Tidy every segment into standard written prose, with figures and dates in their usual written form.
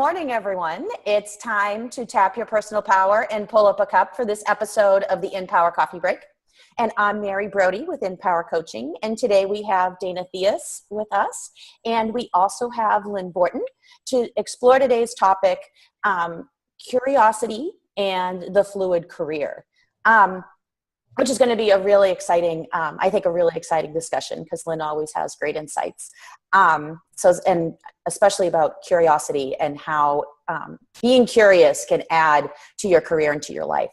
morning, everyone. It's time to tap your personal power and pull up a cup for this episode of the InPower Coffee Break. And I'm Mary Brody with InPower Coaching. And today we have Dana Theus with us. And we also have Lynn Borton to explore today's topic, curiosity and the fluid career. Which is going to be a really exciting, I think a really exciting discussion because Lynn always has great insights. And especially about curiosity and how being curious can add to your career and to your life.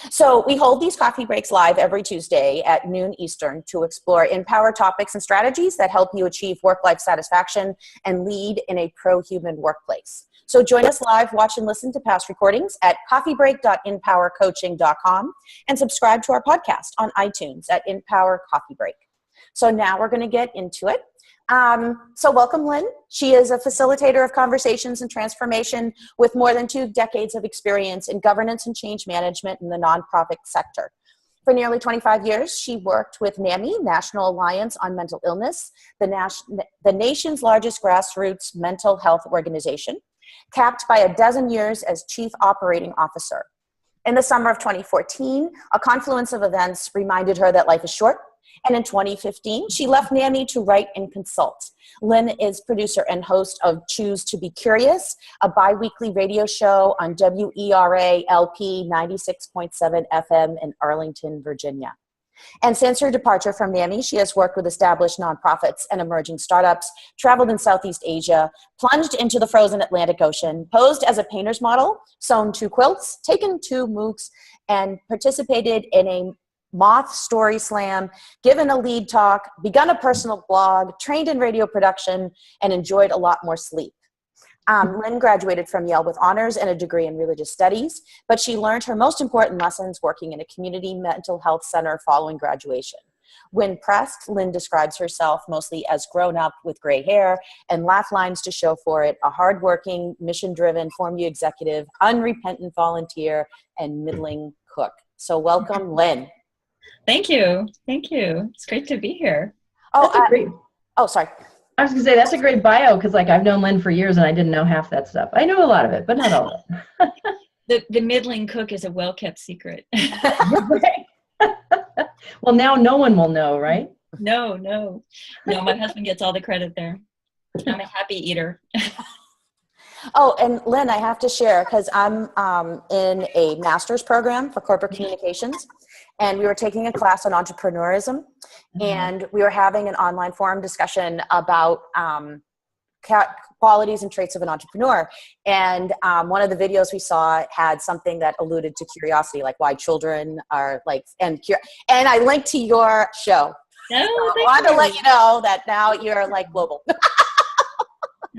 So we hold these coffee breaks live every Tuesday at noon Eastern to explore InPower topics and strategies that help you achieve work-life satisfaction and lead in a pro-human workplace. So join us live, watch and listen to past recordings at coffeebreak.InPowerCoaching.com and subscribe to our podcast on iTunes at InPower Coffee Break. So now we're going to get into it. So welcome, Lynn. She is a facilitator of conversations and transformation with more than 2 decades of experience in governance and change management in the nonprofit sector. For nearly 25 years, she worked with NAMI, National Alliance on Mental Illness, the nation's largest grassroots mental health organization, capped by a dozen years as Chief Operating Officer. In the summer of 2014, a confluence of events reminded her that life is short, and in 2015, she left NAMI to write and consult. Lynn is producer and host of Choose to Be Curious, a bi-weekly radio show on WERA LP 96.7 FM in Arlington, Virginia. And since her departure from NAMI, she has worked with established nonprofits and emerging startups, traveled in Southeast Asia, plunged into the frozen Atlantic Ocean, posed as a painter's model, sewn 2 quilts, taken 2 MOOCs, and participated in a Moth Story Slam, given a lead talk, begun a personal blog, trained in radio production, and enjoyed a lot more sleep. Lynn graduated from Yale with honors and a degree in religious studies, but she learned her most important lessons working in a community mental health center following graduation. When pressed, Lynn describes herself mostly as grown up with gray hair and laugh lines to show for it, a hardworking, mission-driven, Formu executive, unrepentant volunteer, and middling cook. So welcome, Lynn. Thank you. Thank you. It's great to be here. Sorry. I was going to say, that's a great bio because, I've known Lynn for years and I didn't know half that stuff. I know a lot of it, but not all of it. The middling cook is a well-kept secret. Well, now no one will know, right? No, my husband gets all the credit there. I'm a happy eater. Oh, and Lynn, I have to share because I'm in a master's program for corporate communications. And we were taking a class on entrepreneurism, and we were having an online forum discussion about qualities and traits of an entrepreneur. And one of the videos we saw had something that alluded to curiosity, like why children are and I linked to your show. Oh, so I wanted to let you know that now you're global.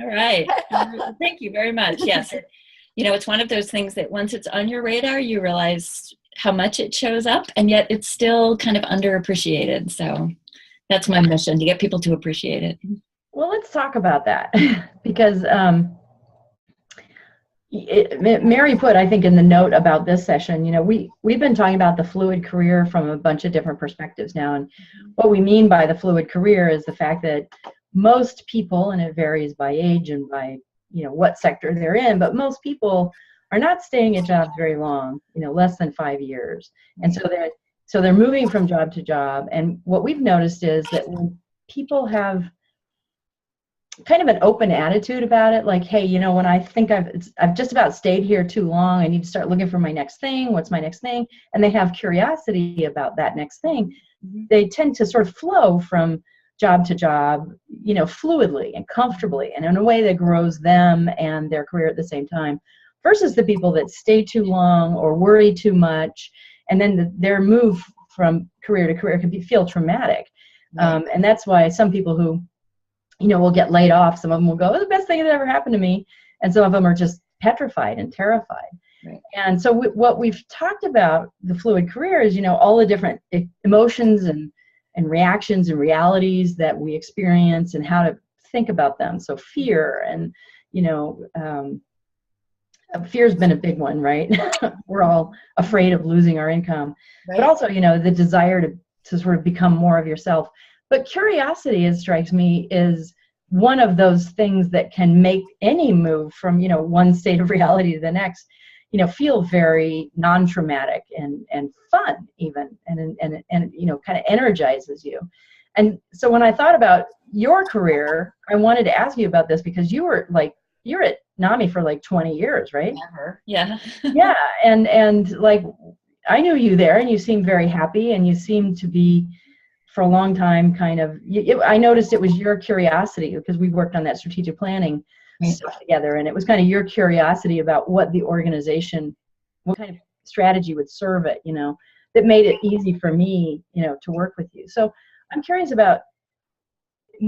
All right. Thank you very much. Yes. It's one of those things that once it's on your radar, you realize how much it shows up, and yet it's still kind of underappreciated. So that's my mission, to get people to appreciate it. Well, let's talk about that because Mary put, I think, in the note about this session, we've been talking about the fluid career from a bunch of different perspectives now. And what we mean by the fluid career is the fact that most people, and it varies by age and by, what sector they're in, but most people are not staying at jobs very long, less than 5 years. And so they're moving from job to job. And what we've noticed is that when people have kind of an open attitude about it, hey, when I think I've just about stayed here too long, I need to start looking for my next thing. What's my next thing? And they have curiosity about that next thing. They tend to sort of flow from job to job, fluidly and comfortably, and in a way that grows them and their career at the same time. Versus the people that stay too long or worry too much, and then their move from career to career can feel traumatic. Right. And that's why some people who, will get laid off, some of them will go, "Oh, the best thing that ever happened to me," and some of them are just petrified and terrified. Right. And so what we've talked about the fluid career is, all the different emotions and reactions and realities that we experience and how to think about them. So fear and, fear's been a big one, right? We're all afraid of losing our income, right. But also, the desire to sort of become more of yourself. But curiosity, it strikes me, is one of those things that can make any move from, one state of reality to the next, feel very non-traumatic and fun even, and kind of energizes you. And so when I thought about your career, I wanted to ask you about this because you're at NAMI for like 20 years, right? Never. Yeah. Yeah. And like, I knew you there and you seemed very happy and you seemed to be for a long time kind of, I noticed it was your curiosity because we worked on that strategic planning stuff together, and it was kind of your curiosity about what the organization, what kind of strategy would serve it, that made it easy for me, to work with you. So I'm curious about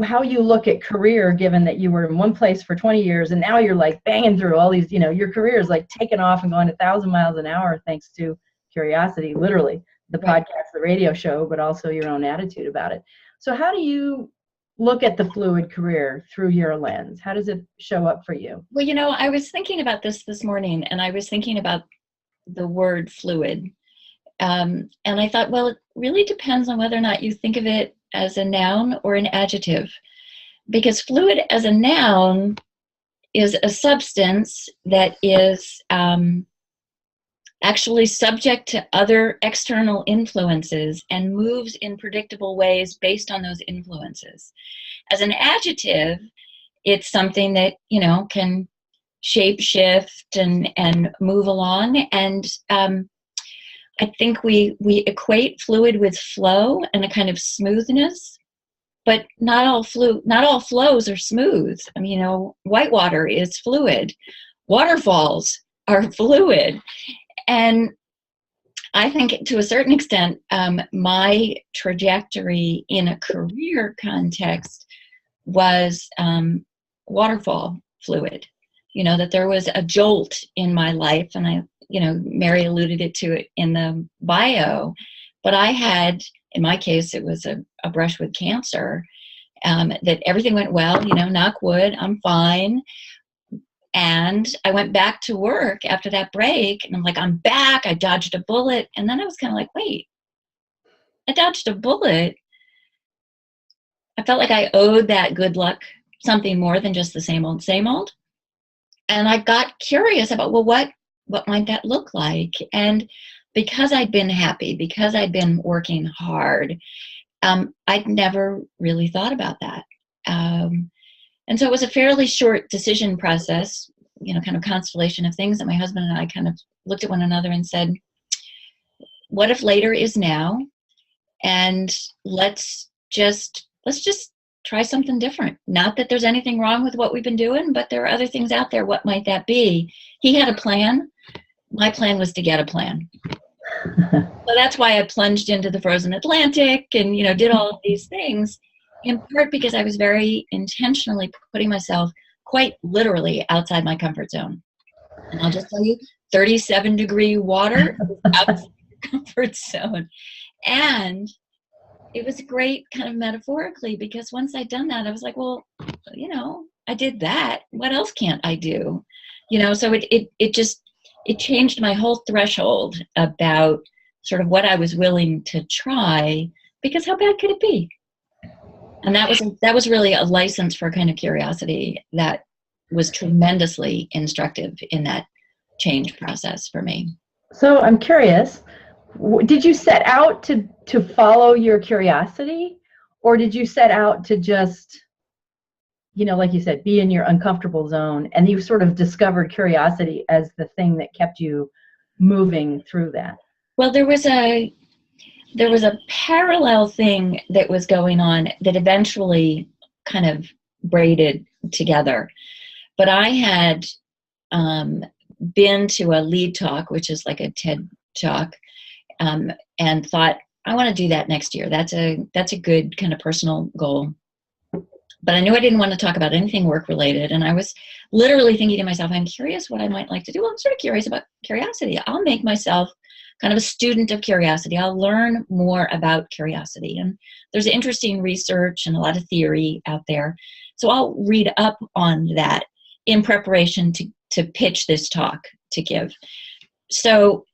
how you look at career, given that you were in one place for 20 years and now you're like banging through all these, your career is like taking off and going 1,000 miles an hour thanks to curiosity, literally, the podcast, the radio show, but also your own attitude about it. So how do you look at the fluid career through your lens? How does it show up for you? Well, I was thinking about this morning, and I was thinking about the word fluid. And I thought, well, it really depends on whether or not you think of it as a noun or an adjective. Because fluid as a noun is a substance that is actually subject to other external influences and moves in predictable ways based on those influences. As an adjective, it's something that, can shape shift and move along. And I think we equate fluid with flow and a kind of smoothness, but not all flows are smooth. I mean, whitewater is fluid. Waterfalls are fluid. And I think to a certain extent, my trajectory in a career context was waterfall fluid. That there was a jolt in my life, and Mary alluded to it in the bio, but I had, in my case, it was a brush with cancer, that everything went well, knock wood, I'm fine. And I went back to work after that break, and I'm like, I'm back, I dodged a bullet. And then I was kind of like, wait, I dodged a bullet. I felt like I owed that good luck something more than just the same old, same old. And I got curious about, well, what might that look like? And because I'd been happy, because I'd been working hard, I'd never really thought about that. And so it was a fairly short decision process, kind of constellation of things that my husband and I kind of looked at one another and said, what if later is now? And let's just try something different. Not that there's anything wrong with what we've been doing, but there are other things out there. What might that be? He had a plan. My plan was to get a plan. So that's why I plunged into the frozen Atlantic and, did all of these things, in part because I was very intentionally putting myself quite literally outside my comfort zone. And I'll just tell you, 37-degree water is outside your comfort zone. And it was great kind of metaphorically, because once I'd done that, I was like, well, I did that. What else can't I do? So it changed my whole threshold about sort of what I was willing to try, because how bad could it be? And that was really a license for a kind of curiosity that was tremendously instructive in that change process for me. So I'm curious, did you set out to follow your curiosity, or did you set out to just, like you said, be in your uncomfortable zone, and you sort of discovered curiosity as the thing that kept you moving through that? Well, there was a parallel thing that was going on that eventually kind of braided together. But I had been to a lead talk, which is like a TED talk, and thought, I want to do that next year. That's a good kind of personal goal. But I knew I didn't want to talk about anything work related. And I was literally thinking to myself, I'm curious what I might like to do. Well, I'm sort of curious about curiosity. I'll make myself kind of a student of curiosity. I'll learn more about curiosity. And there's interesting research and a lot of theory out there. So I'll read up on that in preparation to pitch this talk to give. So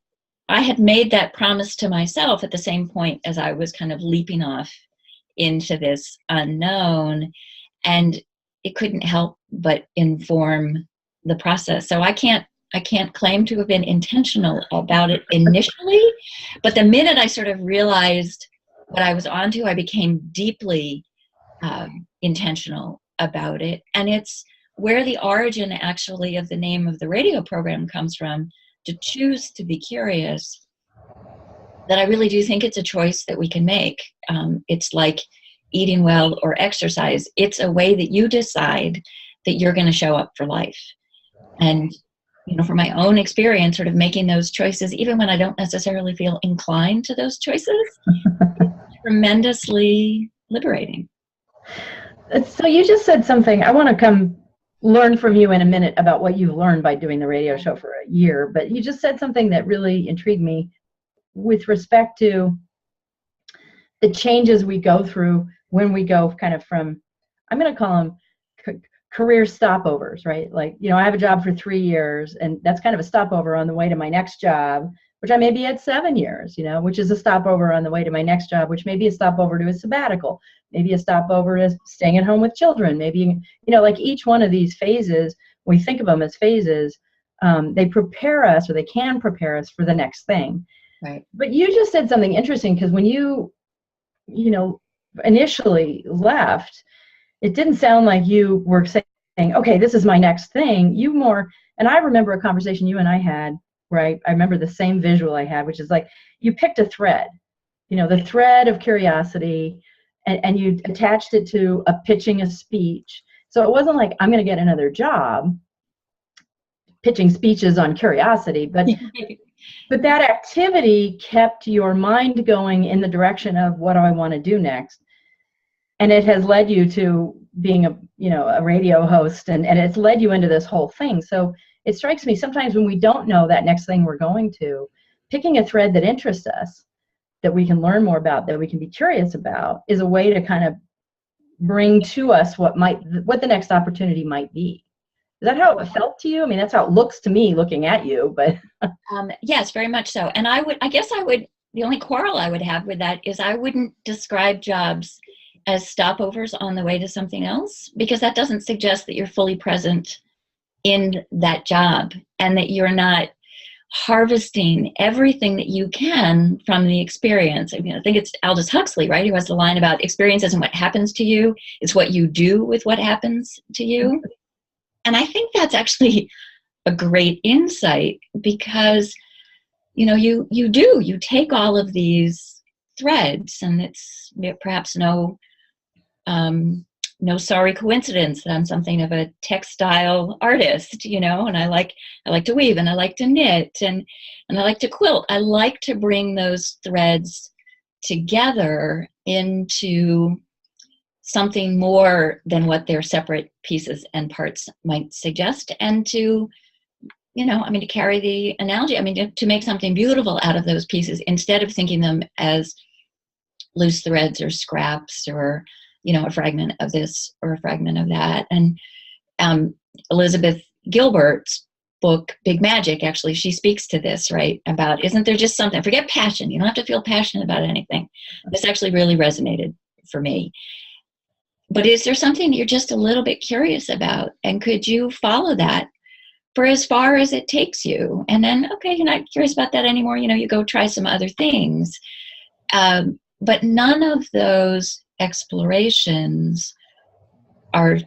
I had made that promise to myself at the same point as I was kind of leaping off into this unknown. And it couldn't help but inform the process. So I can't claim to have been intentional about it initially, but the minute I sort of realized what I was onto, I became deeply intentional about it. And it's where the origin actually of the name of the radio program comes from, to choose to be curious, that I really do think it's a choice that we can make. It's like eating well or exercise. It's a way that you decide that you're going to show up for life. And, from my own experience, sort of making those choices, even when I don't necessarily feel inclined to those choices, tremendously liberating. So you just said something. I want to come learn from you in a minute about what you've learned by doing the radio show for a year. But you just said something that really intrigued me with respect to the changes we go through when we go kind of from, I'm going to call them career stopovers, right? Like, I have a job for 3 years, and that's kind of a stopover on the way to my next job, which I may be at 7 years, which is a stopover on the way to my next job, which may be a stopover to a sabbatical, maybe a stopover to staying at home with children, maybe, like each one of these phases, we think of them as phases, they prepare us, or they can prepare us for the next thing. Right. But you just said something interesting, because when you initially left, it didn't sound like you were saying, okay, this is my next thing. And I remember a conversation you and I had, where I remember the same visual I had, which is like, you picked a thread, the thread of curiosity, and you attached it to pitching a speech. So it wasn't like, I'm going to get another job pitching speeches on curiosity, but that activity kept your mind going in the direction of, what do I want to do next? And it has led you to being a radio host, and it's led you into this whole thing. So it strikes me sometimes when we don't know that next thing we're going to, picking a thread that interests us, that we can learn more about, that we can be curious about, is a way to kind of bring to us what the next opportunity might be. Is that how it felt to you? I mean, that's how it looks to me looking at you, but. Yes, very much so. And the only quarrel I would have with that is I wouldn't describe jobs as stopovers on the way to something else, because that doesn't suggest that you're fully present in that job, and that you're not harvesting everything that you can from the experience. I think it's Aldous Huxley, right, who has the line about experience isn't what happens to you, it's what you do with what happens to you. And I think that's actually a great insight, because you take all of these threads, and it's perhaps no sorry coincidence that I'm something of a textile artist, and I like to weave, and I like to knit, and I like to quilt. I like to bring those threads together into something more than what their separate pieces and parts might suggest, and to carry the analogy, to make something beautiful out of those pieces, instead of thinking them as loose threads or scraps, or a fragment of this or a fragment of that. And Elizabeth Gilbert's book, Big Magic, actually, she speaks to this, right? About, isn't there just something, forget passion, you don't have to feel passionate about anything. This actually really resonated for me. But is there something you're just a little bit curious about? And could you follow that for as far as it takes you? And then, okay, you're not curious about that anymore, you go try some other things. But none of those explorations are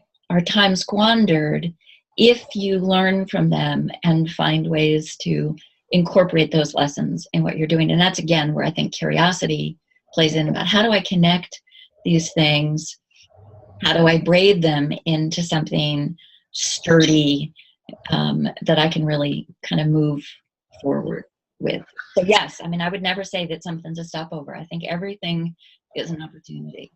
time squandered if you learn from them and find ways to incorporate those lessons in what you're doing. And that's, again, where I think curiosity plays in, about how do I connect these things? How do I braid them into something sturdy that I can really kind of move forward with? So yes, I would never say that something's a stopover. I think everything is an opportunity.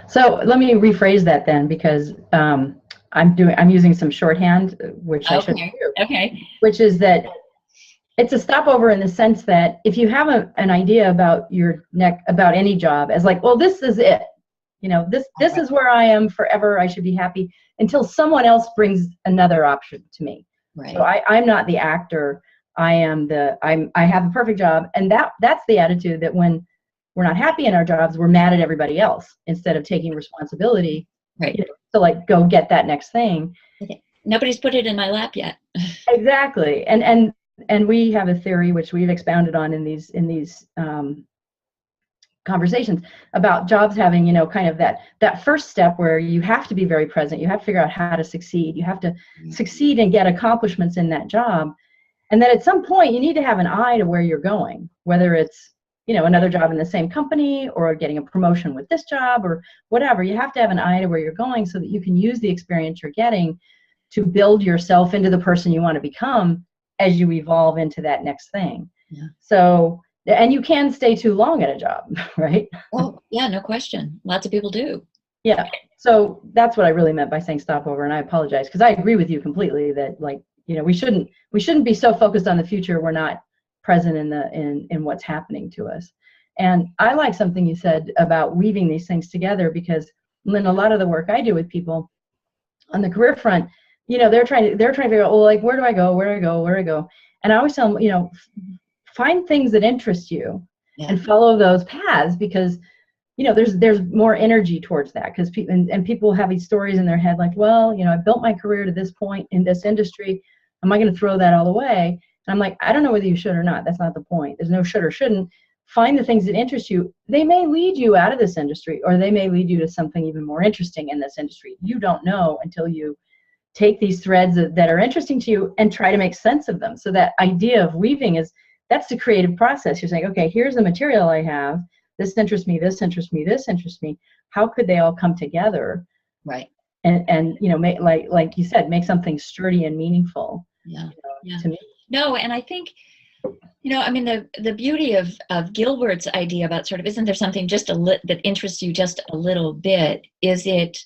So let me rephrase that then, because I'm using some shorthand, which I should do. Okay. Which is that it's a stopover in the sense that if you have an idea about about any job as like, well, this is it, this is where I am forever, I should be happy, until someone else brings another option to me. Right. So I'm not the actor. I have a perfect job, and that's the attitude that when we're not happy in our jobs, we're mad at everybody else instead of taking responsibility Right. To like go get that next thing. Okay. Nobody's put it in my lap yet. Exactly. And we have a theory which we've expounded on in these conversations about jobs having, kind of that first step where you have to be very present. You have to figure out how to succeed. You have to succeed and get accomplishments in that job. And then at some point you need to have an eye to where you're going, whether it's, another job in the same company or getting a promotion with this job or whatever. You have to have an eye to where you're going so that you can use the experience you're getting to build yourself into the person you want to become as you evolve into that next thing. Yeah. So, and you can stay too long at a job, right? Oh, yeah, no question. Lots of people do. Yeah. So that's what I really meant by saying stopover. And I apologize because I agree with you completely that we shouldn't be so focused on the future we're not present in what's happening to us. And I like something you said about weaving these things together because, Lynn, a lot of the work I do with people on the career front, they're trying to figure out, well, like, where do I go? And I always tell them, find things that interest you and follow those paths because, there's more energy towards that because people have these stories in their head like, well, I built my career to this point in this industry. Am I going to throw that all away? And I'm like, I don't know whether you should or not. That's not the point. There's no should or shouldn't. Find the things that interest you. They may lead you out of this industry or they may lead you to something even more interesting in this industry. You don't know until you take these threads that are interesting to you and try to make sense of them. So that idea of weaving that's the creative process. You're saying, okay, here's the material I have. This interests me, this interests me, this interests me. How could they all come together? Right. And make, like you said, make something sturdy and meaningful. Yeah. To me. No, and I think, the beauty of Gilbert's idea about sort of, isn't there something just that interests you just a little bit? Is it,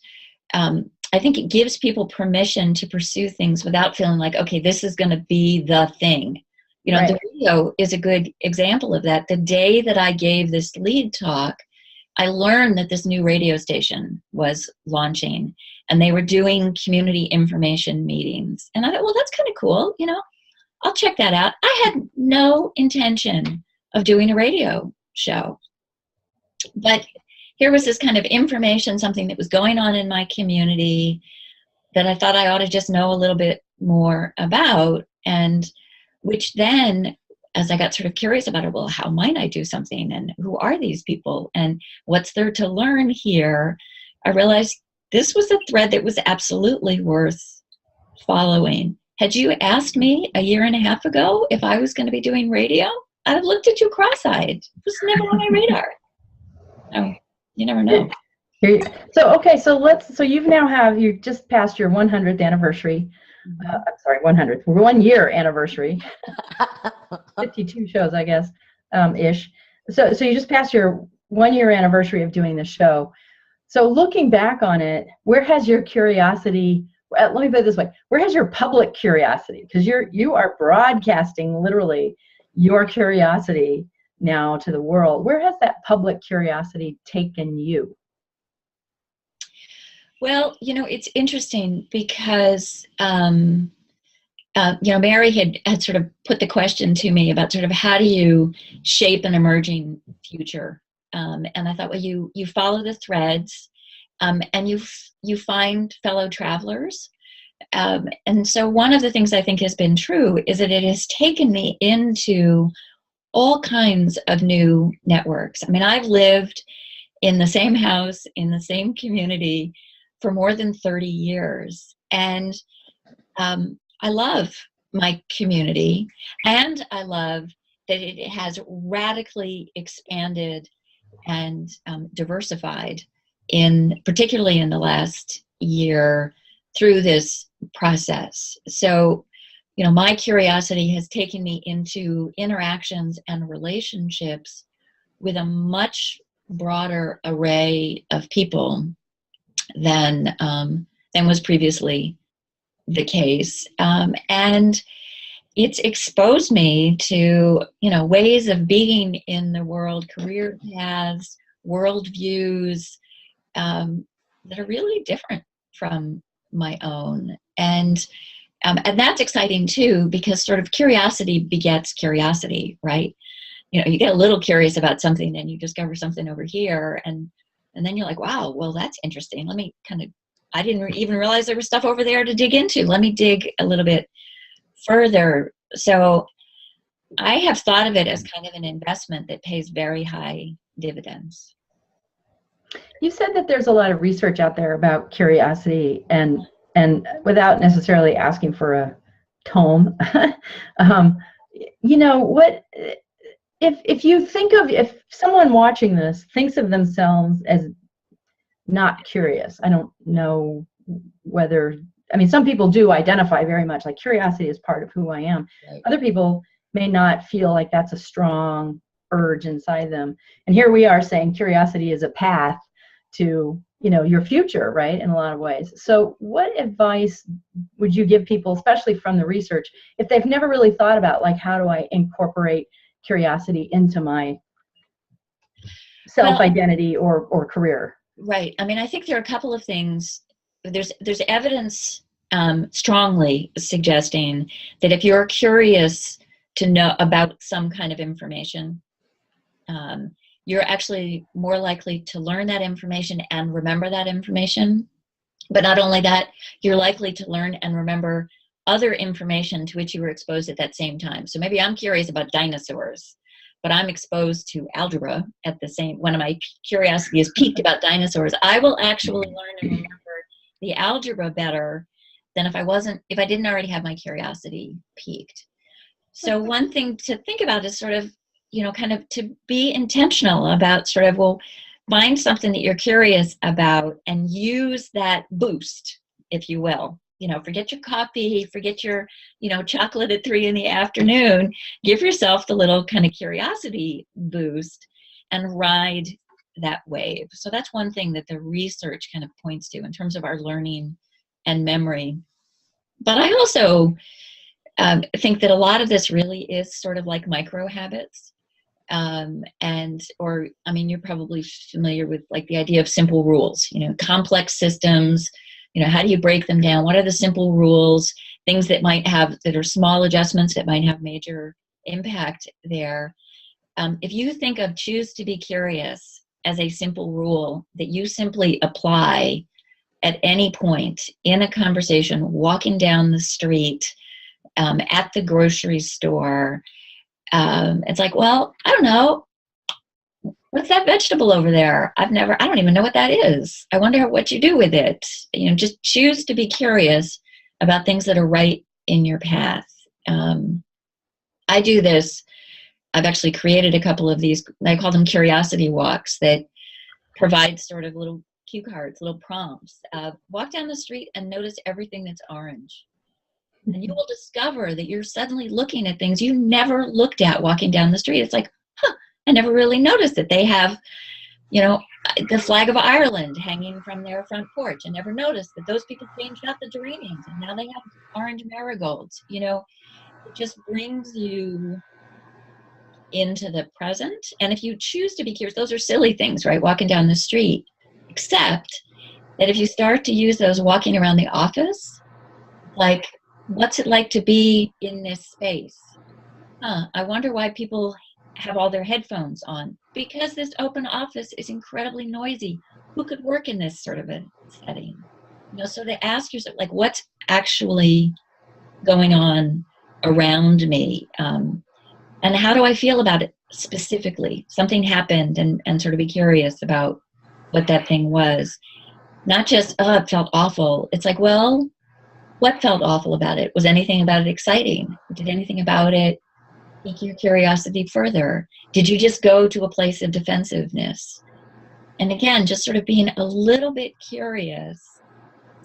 I think it gives people permission to pursue things without feeling like, okay, this is going to be the thing. Right. The radio is a good example of that. The day that I gave this lead talk, I learned that this new radio station was launching and they were doing community information meetings. And I thought, well, that's kind of cool. I'll check that out. I had no intention of doing a radio show. But here was this kind of information, something that was going on in my community that I thought I ought to just know a little bit more about. And which then, as I got sort of curious about it, well, how might I do something? And who are these people? And what's there to learn here? I realized this was a thread that was absolutely worth following. Had you asked me a year and a half ago if I was going to be doing radio, I'd have looked at you cross-eyed. It was never on my radar. Oh, you never know. So you just passed your 100th anniversary. I'm sorry, 100th, 1 year anniversary. 52 shows, I guess, ish. So you just passed your 1 year anniversary of doing the show. So looking back on it, where has your curiosity? Let me put it this way: where has your public curiosity? Because you are broadcasting literally your curiosity now to the world. Where has that public curiosity taken you? Well, it's interesting because, Mary had sort of put the question to me about sort of how do you shape an emerging future? And I thought, well, you follow the threads and you find fellow travelers. And so one of the things I think has been true is that it has taken me into all kinds of new networks. I've lived in the same house, in the same community for more than 30 years. And I love my community, and I love that it has radically expanded and diversified particularly in the last year through this process. So, my curiosity has taken me into interactions and relationships with a much broader array of people than was previously the case. And it's exposed me to, ways of being in the world, career paths, worldviews that are really different from my own. And that's exciting too, because sort of curiosity begets curiosity, right? You get a little curious about something and you discover something over here, and then you're like, wow, well, that's interesting. Let me kind of I didn't even realize there was stuff over there to dig into. Let me dig a little bit further. So I have thought of it as kind of an investment that pays very high dividends. You said that there's a lot of research out there about curiosity, and without necessarily asking for a tome, what if you think of, if someone watching this thinks of themselves as not curious, I don't know whether, I mean, some people do identify very much like curiosity is part of who I am. Right. Other people may not feel like that's a strong urge inside them. And here we are saying curiosity is a path to, your future, right, in a lot of ways. So what advice would you give people, especially from the research, if they've never really thought about, like, how do I incorporate curiosity into my self-identity or career? Right. I mean, I think there are a couple of things. There's evidence strongly suggesting that if you're curious to know about some kind of information, you're actually more likely to learn that information and remember that information. But not only that, you're likely to learn and remember other information to which you were exposed at that same time. So maybe I'm curious about dinosaurs, but I'm exposed to algebra at the same, when my curiosity is piqued about dinosaurs, I will actually learn and remember the algebra better than if I didn't already have my curiosity piqued. So one thing to think about is sort of, kind of to be intentional about sort of, find something that you're curious about and use that boost, if you will. Forget your coffee, forget your, chocolate at 3 p.m. Give yourself the little kind of curiosity boost and ride that wave. So that's one thing that the research kind of points to in terms of our learning and memory. But I also think that a lot of this really is sort of like micro habits. You're probably familiar with like the idea of simple rules, complex systems, how do you break them down? What are the simple rules, things that are small adjustments that might have major impact there? If you think of choose to be curious as a simple rule that you simply apply at any point in a conversation, walking down the street, at the grocery store, it's like, well, I don't know. What's that vegetable over there? I don't even know what that is. I wonder what you do with it. Just choose to be curious about things that are right in your path. I do this. I've actually created a couple of these, I call them curiosity walks, that provide sort of little cue cards, little prompts. Walk down the street and notice everything that's orange. And you will discover that you're suddenly looking at things you never looked at walking down the street. It's like, I never really noticed that they have, the flag of Ireland hanging from their front porch. I never noticed that those people changed out the geraniums and now they have orange marigolds. It just brings you into the present. And if you choose to be curious, those are silly things, right? Walking down the street. Except that if you start to use those walking around the office, like, what's it like to be in this space? I wonder why people have all their headphones on. Because this open office is incredibly noisy. Who could work in this sort of a setting? So to ask yourself, like, what's actually going on around me? And how do I feel about it specifically? Something happened, and sort of be curious about what that thing was. Not just, it felt awful. It's like, well, what felt awful about it? Was anything about it exciting? Did anything about it pique your curiosity further? Did you just go to a place of defensive?ness? And again, just sort of being a little bit curious.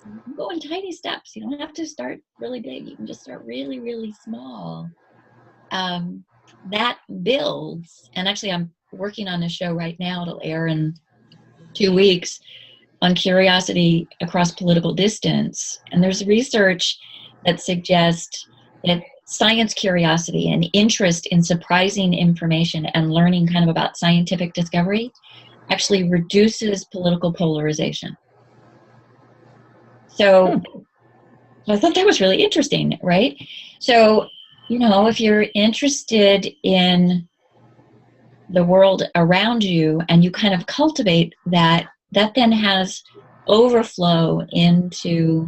You can go in tiny steps. You don't have to start really big. You can just start really, really small. That builds. And actually, I'm working on a show right now. It'll air in 2 weeks on curiosity across political distance. And there's research that suggests that science curiosity and interest in surprising information and learning kind of about scientific discovery actually reduces political polarization. So I thought that was really interesting, right? So, if you're interested in the world around you and you kind of cultivate that then has overflow into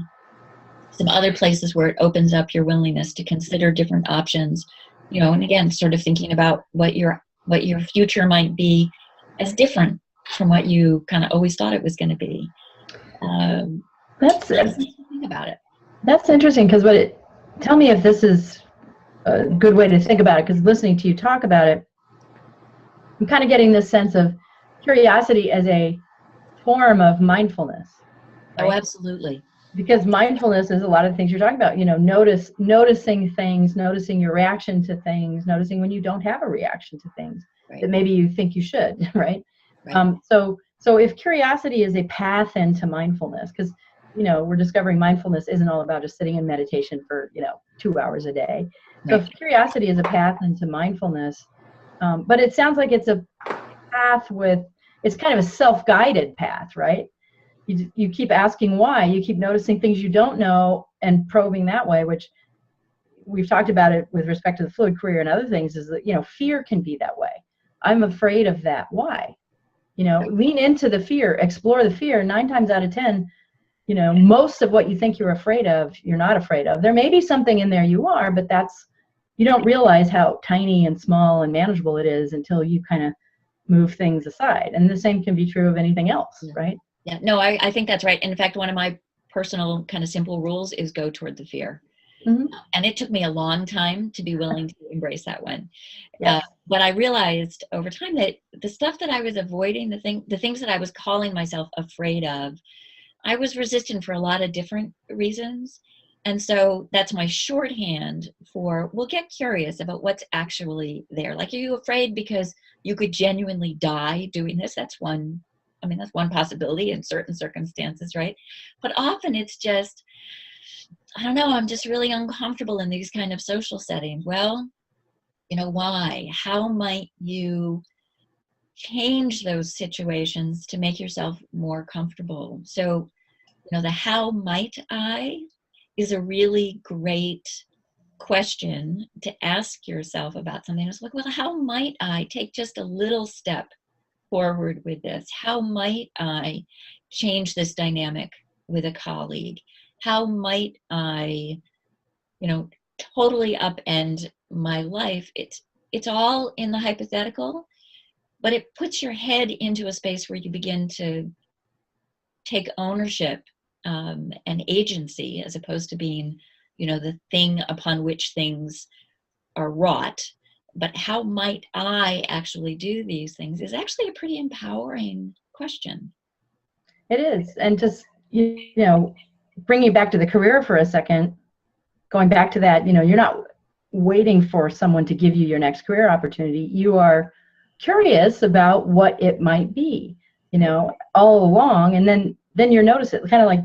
some other places where it opens up your willingness to consider different options, and again, sort of thinking about what your future might be as different from what you kind of always thought it was going to be. That's think about it. That's interesting, because tell me if this is a good way to think about it, because listening to you talk about it, I'm kind of getting this sense of curiosity as a form of mindfulness. Right? Oh, absolutely. Because mindfulness is a lot of things you're talking about, noticing things, noticing your reaction to things, noticing when you don't have a reaction to things that maybe you think you should, right? So if curiosity is a path into mindfulness, because, we're discovering mindfulness isn't all about just sitting in meditation for, 2 hours a day. So if curiosity is a path into mindfulness, but it sounds like it's a path it's kind of a self-guided path, right? You keep asking why, you keep noticing things you don't know and probing that way, which we've talked about it with respect to the fluid career and other things, is that, fear can be that way. I'm afraid of that. Why? Lean into the fear, explore the fear. 9 times out of 10, most of what you think you're afraid of, you're not afraid of. There may be something in there you are, but you don't realize how tiny and small and manageable it is until you kind of move things aside. And the same can be true of anything else, right? Yeah, no, I think that's right. In fact, one of my personal kind of simple rules is go toward the fear. Mm-hmm. And it took me a long time to be willing to embrace that one. Yes. But I realized over time that the stuff that I was avoiding, the things that I was calling myself afraid of, I was resistant for a lot of different reasons. And so that's my shorthand for, well, get curious about what's actually there. Like, are you afraid because you could genuinely die doing this? That's one possibility in certain circumstances, right? But often it's just, I don't know, I'm just really uncomfortable in these kind of social settings. Well, why? How might you change those situations to make yourself more comfortable? So, the how might I is a really great question to ask yourself about something. It's like, well, how might I take just a little step forward with this? How might I change this dynamic with a colleague? How might I, totally upend my life? It's all in the hypothetical, but it puts your head into a space where you begin to take ownership and agency, as opposed to being, the thing upon which things are wrought. But how might I actually do these things is actually a pretty empowering question. It is. And just, bringing it back to the career for a second, going back to that, you're not waiting for someone to give you your next career opportunity. You are curious about what it might be, all along. And then you notice it, kind of like,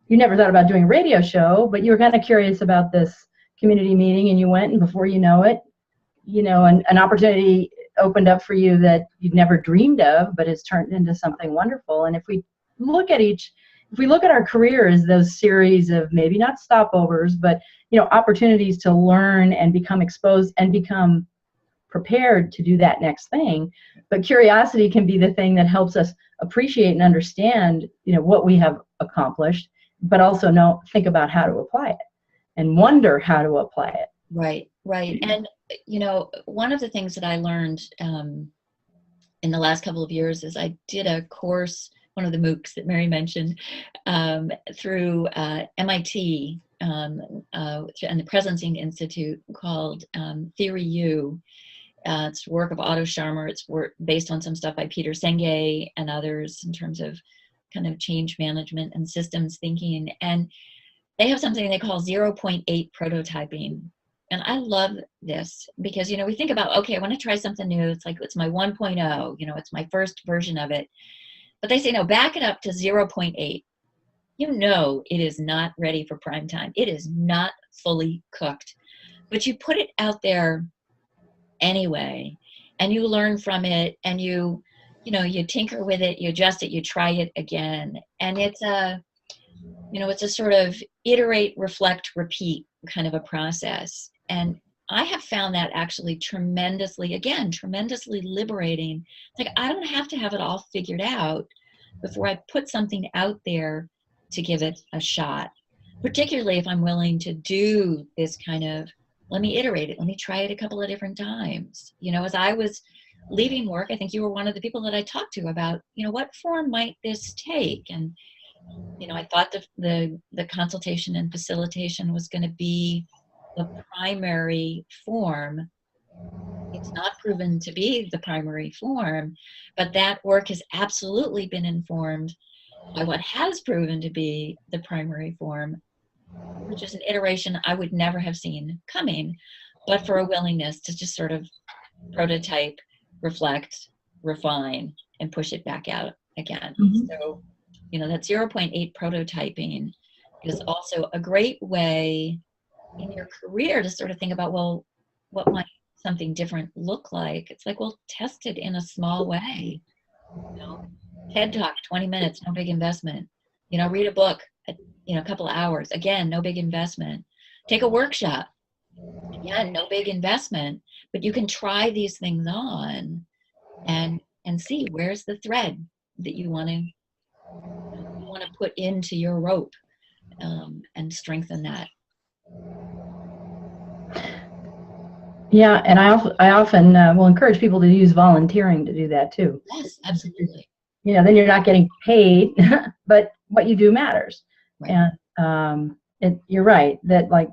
you never thought about doing a radio show, but you were kind of curious about this community meeting, and you went, and before you know it, an opportunity opened up for you that you'd never dreamed of, but has turned into something wonderful. And if we look at our career as those series of, maybe not stopovers, but opportunities to learn and become exposed and become prepared to do that next thing. But curiosity can be the thing that helps us appreciate and understand, what we have accomplished, but also think about how to apply it and wonder how to apply it. Right. And, one of the things that I learned in the last couple of years is I did a course, one of the MOOCs that Mary mentioned, through MIT and the Presencing Institute, called Theory U. It's work of Otto Scharmer. It's work based on some stuff by Peter Senge and others in terms of kind of change management and systems thinking. And they have something they call 0.8 prototyping. And I love this because, we think about, okay, I want to try something new. It's like, it's my 1.0, it's my first version of it. But they say, no, back it up to 0.8. It is not ready for prime time. It is not fully cooked. But you put it out there anyway, and you learn from it, and you tinker with it, you adjust it, you try it again. And it's a sort of iterate, reflect, repeat kind of a process. And I have found that actually tremendously liberating. It's like, I don't have to have it all figured out before I put something out there to give it a shot, particularly if I'm willing to do this kind of, let me iterate it, let me try it a couple of different times. As I was leaving work, I think you were one of the people that I talked to about, what form might this take? And, I thought the consultation and facilitation was going to be the primary form. It's not proven to be the primary form, but that work has absolutely been informed by what has proven to be the primary form, which is an iteration I would never have seen coming, but for a willingness to just sort of prototype, reflect, refine, and push it back out again. So, that 0.8 prototyping is also a great way in your career to sort of think about, well, what might something different look like? It's like, well, test it in a small way. TED Talk, 20 minutes, no big investment. Read a book, a couple of hours. Again, no big investment. Take a workshop. Again, no big investment. But you can try these things on and see where's the thread that you want to put into your rope, and strengthen that. Yeah, and I often will encourage people to use volunteering to do that too. Yes, absolutely. Then you're not getting paid, but what you do matters. Right. And you're right that like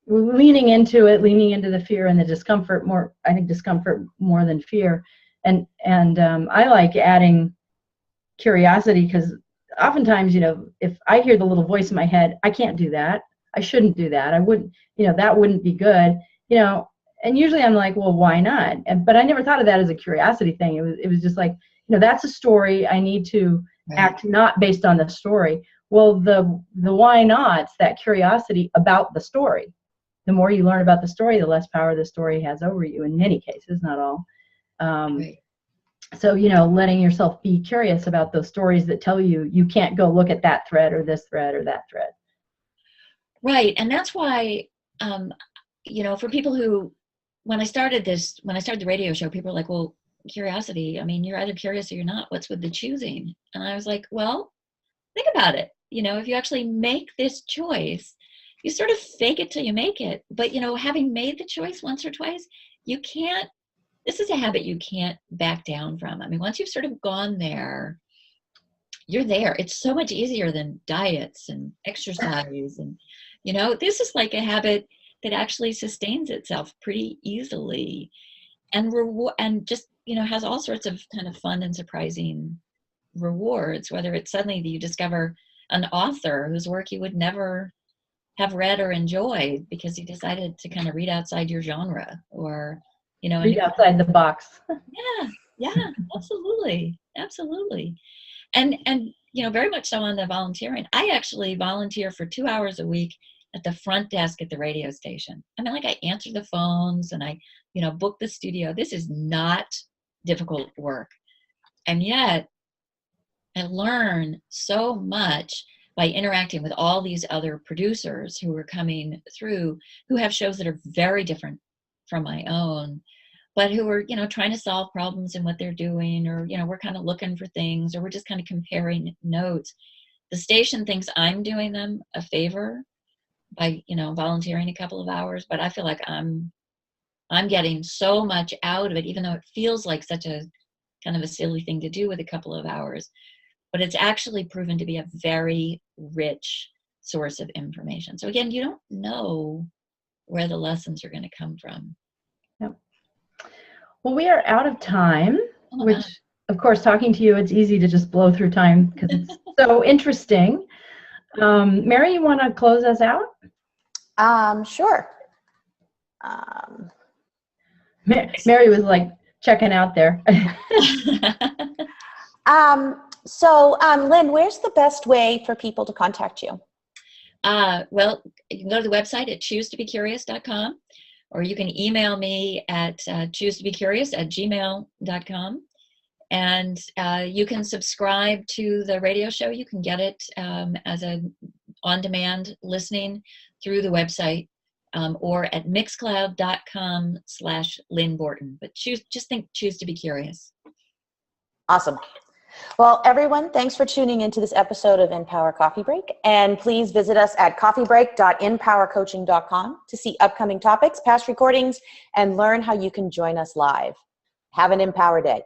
leaning into the fear and the discomfort more. I think discomfort more than fear, and I like adding curiosity, because oftentimes, if I hear the little voice in my head, I can't do that. I shouldn't do that. I wouldn't. That wouldn't be good. And usually I'm like, well, why not? But I never thought of that as a curiosity thing. It was just like, that's a story. I need to act not based on the story. Well, the why nots, that curiosity about the story. The more you learn about the story, the less power the story has over you in many cases, not all. So, letting yourself be curious about those stories that tell you you can't go look at that thread or this thread or that thread. Right. And that's why, for people who, when I started the radio show, people were like, well, curiosity, you're either curious or you're not. What's with the choosing? And I was like, well, think about it. If you actually make this choice, you sort of fake it till you make it. But, having made the choice once or twice, this is a habit you can't back down from. Once you've sort of gone there, you're there. It's so much easier than diets and exercise. And, this is like a habit that actually sustains itself pretty easily and just, has all sorts of kind of fun and surprising rewards, whether it's suddenly that you discover an author whose work you would never have read or enjoyed because you decided to kind of read outside your genre, or, read outside the box. Yeah, absolutely. And, very much so on the volunteering. I actually volunteer for 2 hours a week at the front desk at the radio station. I answer the phones and I, book the studio. This is not difficult work. And yet I learn so much by interacting with all these other producers who are coming through, who have shows that are very different from my own, but who are, trying to solve problems in what they're doing, or, we're kind of looking for things, or we're just kind of comparing notes. The station thinks I'm doing them a favor by, volunteering a couple of hours, but I feel like I'm getting so much out of it, even though it feels like such a kind of a silly thing to do with a couple of hours, but it's actually proven to be a very rich source of information. So again, you don't know where the lessons are going to come from. Yep. Well, we are out of time, which, of course, talking to you, it's easy to just blow through time because it's so interesting. Mary, you want to close us out? Sure. Mary was like checking out there. So, Lynn, where's the best way for people to contact you? Well, you can go to the website at choosetobecurious.com, or you can email me at choosetobecurious@gmail.com. And you can subscribe to the radio show. You can get it as an on-demand listening through the website, or at mixcloud.com/Lynn Borton. But just think, choose to be curious. Awesome. Well, everyone, thanks for tuning into this episode of InPower Coffee Break. And please visit us at coffeebreak.InPowerCoaching.com to see upcoming topics, past recordings, and learn how you can join us live. Have an Empower Day.